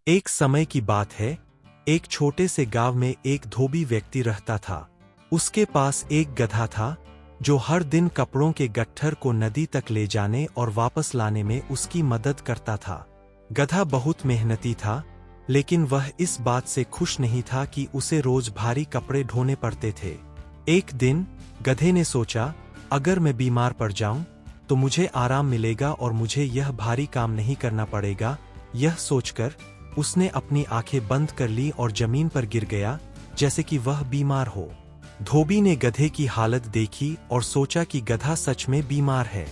एक समय की बात है, एक छोटे से गांव में एक धोबी व्यक्ति रहता था। उसके पास एक गधा था, जो हर दिन कपड़ों के गट्ठर को नदी तक ले जाने और वापस लाने में उसकी मदद करता था। गधा बहुत मेहनती था, लेकिन वह इस बात से खुश नहीं था कि उसे रोज भारी कपड़े ढोने पड़ते थे। एक दिन गधे ने सोचा, अगर मैं बीमार पड़ जाऊं, तो मुझे आराम मिलेगा और मुझे यह भारी काम नहीं करना पड़ेगा। यह सोचकर उसने अपनी आंखें बंद कर ली और जमीन पर गिर गया, जैसे कि वह बीमार हो। धोबी ने गधे की हालत देखी और सोचा कि गधा सच में बीमार है।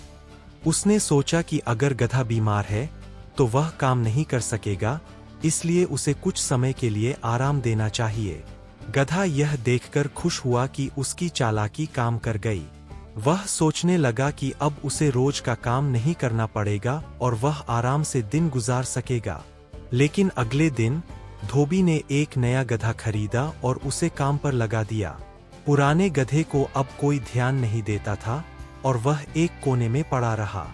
उसने सोचा कि अगर गधा बीमार है, तो वह काम नहीं कर सकेगा, इसलिए उसे कुछ समय के लिए आराम देना चाहिए। गधा यह देखकर खुश हुआ कि उसकी चालाकी काम कर गई। वह सोचने लगा कि अब उसे रोज का काम नहीं करना पड़ेगा और वह आराम से दिन गुजार सकेगा। लेकिन अगले दिन धोबी ने एक नया गधा खरीदा और उसे काम पर लगा दिया। पुराने गधे को अब कोई ध्यान नहीं देता था और वह एक कोने में पड़ा रहा।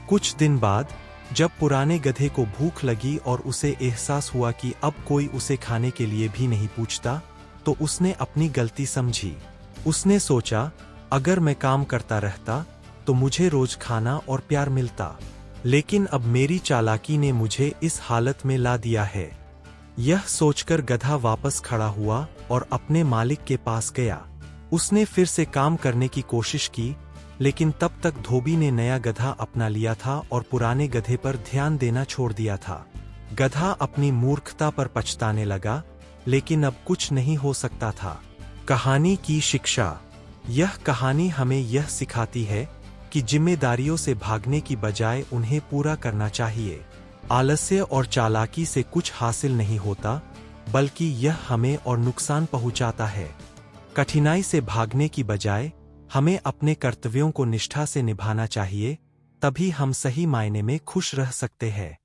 कुछ दिन बाद जब पुराने गधे को भूख लगी और उसे एहसास हुआ कि अब कोई उसे खाने के लिए भी नहीं पूछता, तो उसने अपनी गलती समझी। उसने सोचा, अगर मैं काम करता रहता तो मुझे रोज खाना और प्यार मिलता, लेकिन अब मेरी चालाकी ने मुझे इस हालत में ला दिया है। यह सोचकर गधा वापस खड़ा हुआ और अपने मालिक के पास गया। उसने फिर से काम करने की कोशिश की, लेकिन तब तक धोबी ने नया गधा अपना लिया था और पुराने गधे पर ध्यान देना छोड़ दिया था। गधा अपनी मूर्खता पर पछताने लगा, लेकिन अब कुछ नहीं हो सकता था। कहानी की शिक्षा। यह कहानी हमें यह सिखाती है कि जिम्मेदारियों से भागने की बजाय उन्हें पूरा करना चाहिए। आलस्य और चालाकी से कुछ हासिल नहीं होता, बल्कि यह हमें और नुकसान पहुंचाता है। कठिनाई से भागने की बजाय हमें अपने कर्तव्यों को निष्ठा से निभाना चाहिए, तभी हम सही मायने में खुश रह सकते हैं।